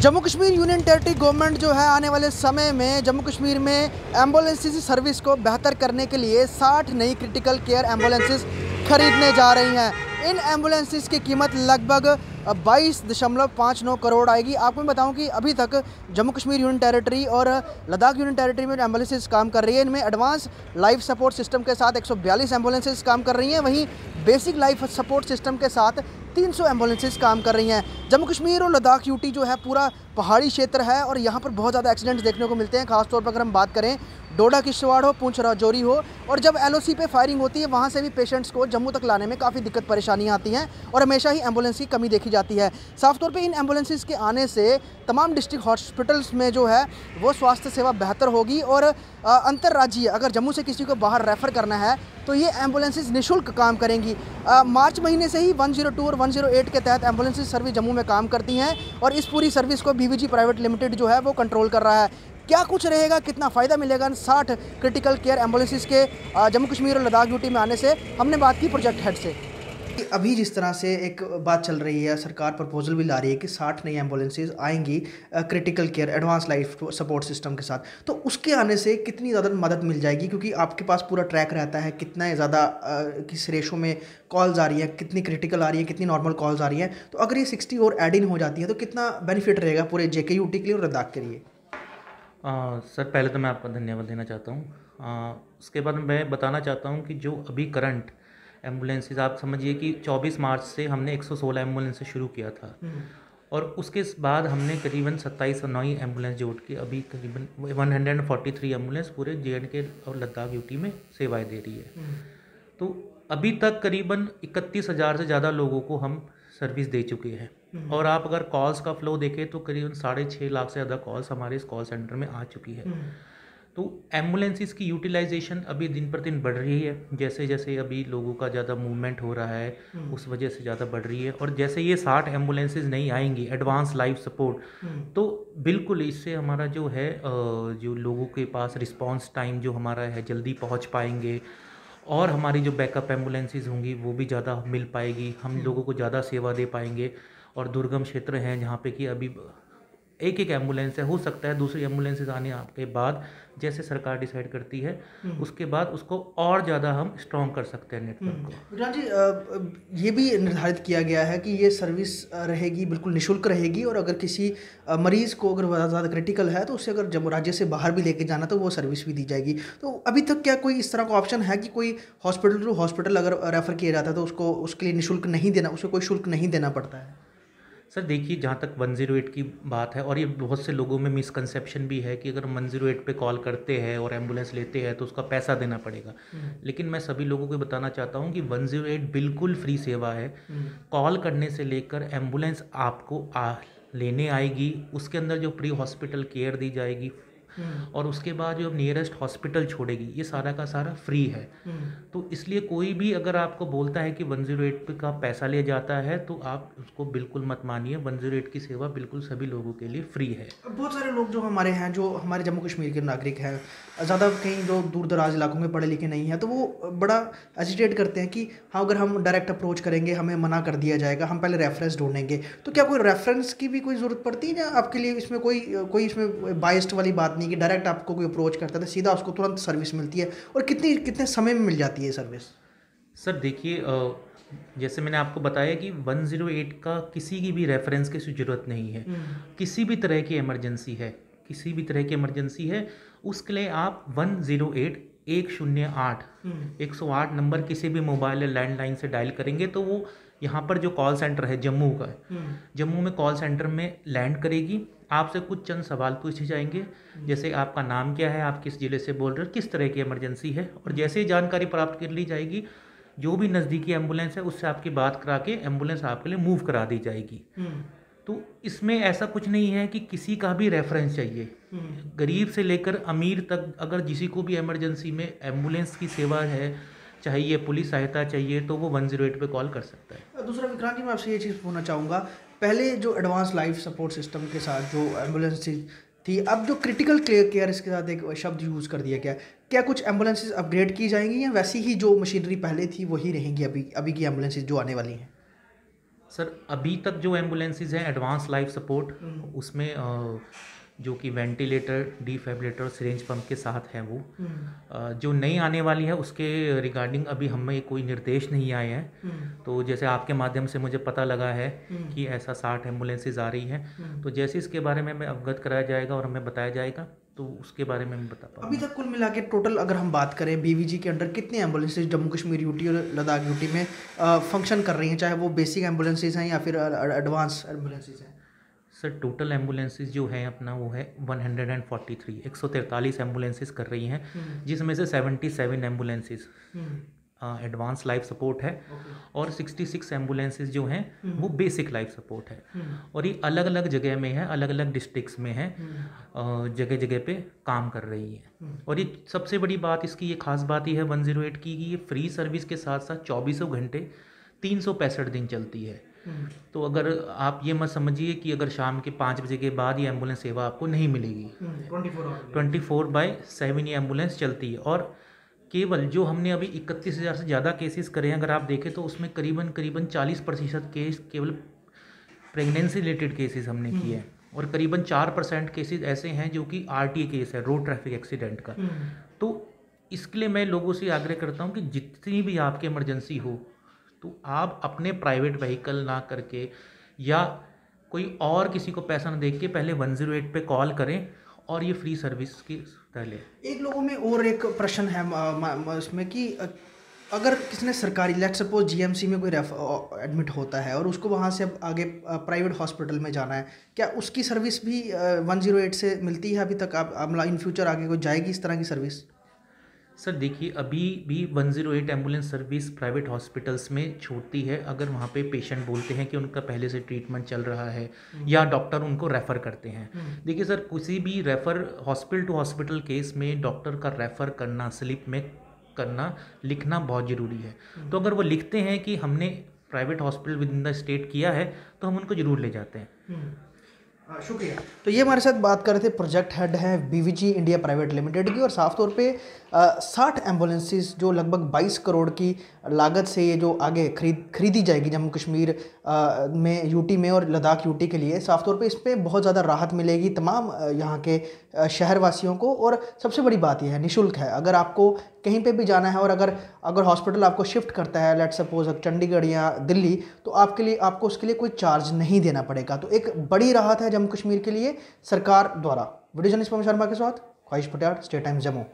Jammu Kashmir union territory government जो है आने वाले समय में जम्मू कश्मीर में एम्बुलेंसेस सर्विस को बेहतर करने के लिए 60 नई क्रिटिकल केयर एम्बुलेंसेस खरीदने जा रही हैं। इन एम्बुलेंसेस की कीमत लगभग 22.59 करोड़ आएगी। आपको मैं बताऊं कि अभी तक जम्मू कश्मीर यूनियन टेरिटरी और लद्दाख यूनियन टेरिटरी में एम्बुलेंसेस काम कर रही है। इनमें एडवांस लाइफ सपोर्ट सिस्टम के साथ 142 एम्बुलेंसेस काम कर रही हैं, वहीं बेसिक लाइफ सपोर्ट सिस्टम के साथ 300 एम्बुलेंसेस काम कर रही हैं। जम्मू कश्मीर और लद्दाख यूटी जो है पूरा पहाड़ी क्षेत्र है और यहाँ पर बहुत ज़्यादा एक्सीडेंट्स देखने को मिलते हैं। खासतौर पर अगर हम बात करें डोडा किश्तवाड़ हो, पुंछ राजौरी हो, और जब LOC पे फायरिंग होती है वहाँ से भी पेशेंट्स को जम्मू तक लाने में काफ़ी दिक्कत परेशानियाँ आती हैं और हमेशा ही एम्बुलेंस की कमी देखी जाती है। साफ तौर पे इन एम्बुलेंसेस के आने से तमाम डिस्ट्रिक्ट हॉस्पिटल्स में जो है वो स्वास्थ्य सेवा बेहतर होगी और अंतर्राज्यीय अगर जम्मू से किसी को बाहर रेफ़र करना है तो ये एम्बुलेंसेस निःशुल्क काम करेंगी। मार्च महीने से ही 102 और 108 के तहत एम्बुलेंसेस सर्विस जम्मू में काम करती हैं और इस पूरी सर्विस को BVG प्राइवेट लिमिटेड जो है वो कंट्रोल कर रहा है। क्या कुछ रहेगा, कितना फ़ायदा मिलेगा 60 क्रिटिकल केयर एम्बुलेंसेस के जम्मू कश्मीर और लद्दाख यूटी में आने से, हमने बात की प्रोजेक्ट हेड से। अभी जिस तरह से एक बात चल रही है, सरकार प्रपोजल भी ला रही है कि 60 नई एम्बुलेंसेस आएंगी critical care advance life support system के साथ, तो उसके आने से कितनी ज़्यादा मदद मिल जाएगी? क्योंकि आपके पास पूरा ट्रैक रहता है कितना ज़्यादा किस रेशो में कॉल्स आ रही है, कितनी क्रिटिकल आ रही है, कितनी नॉर्मल कॉल्स आ रही हैं, तो अगर ये 60 और एड इन हो जाती है तो कितना बेनिफिट रहेगा पूरे JKUT के लिए और लद्दाख के लिए? सर पहले तो मैं आपका धन्यवाद देना चाहता हूँ। उसके बाद मैं बताना चाहता हूँ कि जो अभी करंट एम्बुलेंसेज, आप समझिए कि 24 मार्च से हमने 116 एम्बुलेंस से शुरू किया था और उसके बाद हमने करीबन 27 नई एम्बुलेंस जोड़ के अभी करीबन 143 एम्बुलेंस पूरे JNK और लद्दाख यूटी में सेवाएं दे रही है। तो अभी तक करीबन 31,000 से ज़्यादा लोगों को हम सर्विस दे चुके हैं और आप अगर कॉल्स का फ्लो देखें तो करीबन 6.5 लाख से ज़्यादा कॉल्स हमारे इस कॉल सेंटर में आ चुकी है। तो एम्बुलेंसेस की यूटिलाइजेशन अभी दिन पर दिन बढ़ रही है, जैसे जैसे अभी लोगों का ज़्यादा मूवमेंट हो रहा है उस वजह से ज़्यादा बढ़ रही है। और जैसे ये 60 एम्बुलेंसेस नहीं आएंगी एडवांस लाइफ सपोर्ट, तो बिल्कुल इससे हमारा जो है जो लोगों के पास रिस्पांस टाइम जो हमारा है जल्दी पहुंच पाएंगे और हमारी जो बैकअप एम्बुलेंसेज होंगी वो भी ज़्यादा मिल पाएगी, हम लोगों को ज़्यादा सेवा दे पाएंगे। और दुर्गम क्षेत्र हैं जहाँ पे कि अभी एक एम्बुलेंस है, हो सकता है दूसरी एम्बुलेंसेज आने के बाद जैसे सरकार डिसाइड करती है उसके बाद उसको और ज़्यादा हम स्ट्रॉन्ग कर सकते हैं नेटवर्क को। विक्रांत जी, ये भी निर्धारित किया गया है कि ये सर्विस रहेगी, बिल्कुल निःशुल्क रहेगी और अगर किसी मरीज़ को अगर ज़्यादा क्रिटिकल है तो उसे अगर जम्मू राज्य से बाहर भी लेके जाना तो वो सर्विस भी दी जाएगी। तो अभी तक क्या कोई इस तरह का ऑप्शन है कि कोई हॉस्पिटल टू हॉस्पिटल अगर रेफ़र किया जाता है तो उसको उसके लिए निःशुल्क नहीं देना, उसे कोई शुल्क नहीं देना पड़ता है? सर देखिए, जहाँ तक 108 की बात है, और ये बहुत से लोगों में मिसकंसेप्शन भी है कि अगर 108 पे कॉल करते हैं और एम्बुलेंस लेते हैं तो उसका पैसा देना पड़ेगा। लेकिन मैं सभी लोगों को बताना चाहता हूँ कि 108 बिल्कुल फ्री सेवा है। कॉल करने से लेकर एम्बुलेंस आपको लेने आएगी, उसके अंदर जो प्री हॉस्पिटल केयर दी जाएगी और उसके बाद जो नियरेस्ट हॉस्पिटल छोड़ेगी, ये सारा का सारा फ्री है। तो इसलिए कोई भी अगर आपको बोलता है कि 108 का पैसा लिया जाता है तो आप उसको बिल्कुल मत मानिए। 108 की सेवा बिल्कुल सभी लोगों के लिए फ्री है। बहुत सारे लोग जो हमारे हैं, जो हमारे जम्मू कश्मीर के नागरिक हैं, ज़्यादा कहीं जो दूर दराज इलाकों में पढ़े लिखे नहीं हैं, तो वो बड़ा एजिटेट करते हैं कि हाँ अगर हम डायरेक्ट अप्रोच करेंगे हमें मना कर दिया जाएगा, हम पहले रेफरेंस ढूंढेंगे। तो क्या कोई रेफरेंस की भी कोई ज़रूरत पड़ती है या आपके लिए इसमें कोई इसमें बाइस्ड वाली बात नहीं कि डायरेक्ट आपको कोई अप्रोच करता है तो सीधा उसको तुरंत सर्विस मिलती है? और कितने समय में मिल जाती है सर्विस? सर देखिए, जैसे मैंने आपको बताया कि 108 का किसी की भी रेफरेंस की ज़रूरत नहीं है। किसी भी तरह की इमरजेंसी है, किसी भी तरह की इमरजेंसी है, उसके लिए आप 108 108 नंबर किसी भी मोबाइल या लैंडलाइन से डायल करेंगे तो वो यहाँ पर जो कॉल सेंटर है जम्मू का है, जम्मू में कॉल सेंटर में लैंड करेगी। आपसे कुछ चंद सवाल पूछे जाएंगे, जैसे आपका नाम क्या है, आप किस ज़िले से बोल रहे हो, किस तरह की इमरजेंसी है, और जैसे ही जानकारी प्राप्त कर ली जाएगी जो भी नज़दीकी एम्बुलेंस है उससे आपकी बात करा के एम्बुलेंस आपके लिए मूव करा दी जाएगी। तो इसमें ऐसा कुछ नहीं है कि किसी का भी रेफरेंस चाहिए, गरीब से लेकर अमीर तक अगर किसी को भी इमरजेंसी में एम्बुलेंस की सेवा है, चाहे ये पुलिस सहायता चाहिए, तो वो 108 पे कॉल कर सकता है। दूसरा विक्रांत जी, मैं आपसे ये चीज़ पूछना चाहूँगा, पहले जो एडवांस लाइफ सपोर्ट सिस्टम के साथ जो एम्बुलेंस थी, अब जो क्रिटिकल केयर इसके साथ एक शब्द यूज़ कर दिया गया, क्या कुछ एम्बुलेंसेज अपग्रेड की जाएंगी या वैसी ही जो मशीनरी पहले थी वही रहेंगी अभी की एम्बुलेंसेज जो आने वाली हैं? सर अभी तक जो एम्बुलेंसेज हैं एडवांस लाइफ सपोर्ट, उसमें जो कि वेंटिलेटर, डिफिब्रिलेटर, सिरिंज पंप के साथ हैं वो। जो नई आने वाली है उसके रिगार्डिंग अभी हमें कोई निर्देश नहीं आए हैं। तो जैसे आपके माध्यम से मुझे पता लगा है कि ऐसा 60 एम्बुलेंसेज आ रही हैं, तो जैसे इसके बारे में हमें अवगत कराया जाएगा और हमें बताया जाएगा तो उसके बारे में मैं बता पाऊँगा। अभी तक कुल मिला के टोटल अगर हम बात करें बीवीजी के अंडर कितनी एम्बुलेंसेज जम्मू कश्मीर यूटी और लद्दाख यूटी में फंक्शन कर रही हैं, चाहे वो बेसिक एम्बुलेंसेज हैं या फिर एडवांस एम्बुलेंसेज हैं? सर टोटल एम्बुलेंसेज जो है अपना वो है 143, 143 एम्बुलेंसेज कर रही हैं, जिसमें से 77 एम्बुलेंसेज एडवांस लाइफ सपोर्ट है और 66 एम्बुलेंसेज जो हैं वो बेसिक लाइफ सपोर्ट है। और ये अलग अलग जगह में है, अलग अलग डिस्ट्रिक्ट्स में है, जगह जगह पे काम कर रही है। और ये सबसे बड़ी बात इसकी, ये खास बात ये है 108 की कि ये फ्री सर्विस के साथ साथ 24 घंटे 365 दिन चलती है। तो अगर आप ये मत समझिए कि अगर शाम के 5 बजे के बाद ये एम्बुलेंस सेवा आपको नहीं मिलेगी, 24/7 ये एम्बुलेंस चलती है। और केवल जो हमने अभी 31,000 से ज़्यादा केसेस करे हैं, अगर आप देखें तो उसमें करीबन 40% केस केवल प्रेगनेंसी रिलेटेड केसेस हमने किए हैं और करीबन 4% केसेस ऐसे हैं जो कि RTA केस है, रोड ट्रैफिक एक्सीडेंट का। तो इसके लिए मैं लोगों से आग्रह करता हूँ कि जितनी भी आपकी इमरजेंसी हो तो आप अपने प्राइवेट व्हीकल ना करके या कोई और किसी को पैसा ना देख के पहले 108 पे कॉल करें और ये फ्री सर्विस की पहले। एक लोगों में और एक प्रश्न है इसमें कि अगर किसी ने सरकारी, लेट्स सपोज जीएमसी में कोई एडमिट होता है और उसको वहाँ से अब आगे प्राइवेट हॉस्पिटल में जाना है, क्या उसकी सर्विस भी 108 से मिलती है अभी तक? आप इन फ्यूचर आगे कोई जाएगी इस तरह की सर्विस? सर देखिए अभी भी 108 एम्बुलेंस सर्विस प्राइवेट हॉस्पिटल्स में छूटती है अगर वहाँ पे पेशेंट बोलते हैं कि उनका पहले से ट्रीटमेंट चल रहा है या डॉक्टर उनको रेफ़र करते हैं। देखिए सर किसी भी हॉस्पिटल टू हॉस्पिटल केस में डॉक्टर का रेफ़र करना, स्लिप में करना, लिखना बहुत ज़रूरी है। तो अगर वो लिखते हैं कि हमने private hospital with in the state किया है तो हम उनको ज़रूर ले जाते हैं। शुक्रिया। तो ये हमारे साथ बात कर रहे थे, प्रोजेक्ट हेड हैं बीवीजी इंडिया प्राइवेट लिमिटेड की, और साफ तौर पे 60 एम्बुलेंसेस जो लगभग 22 करोड़ की लागत से ये जो आगे खरीदी जाएगी जम्मू कश्मीर में, यूटी में और लद्दाख यूटी के लिए, साफ तौर पे इस पर बहुत ज़्यादा राहत मिलेगी तमाम यहाँ के शहरवासियों को। और सबसे बड़ी बात यह है निःशुल्क है। अगर आपको कहीं पे भी जाना है और अगर हॉस्पिटल आपको शिफ्ट करता है, लेट्स सपोज चंडीगढ़ या दिल्ली, तो आपको उसके लिए कोई चार्ज नहीं देना पड़ेगा। तो एक बड़ी राहत है जम्मू कश्मीर के लिए सरकार द्वारा। वीडियो जर्नलिस्ट पवन शर्मा के साथ ख्वाहिश पटियाल, स्टेट टाइम्स जम्मू।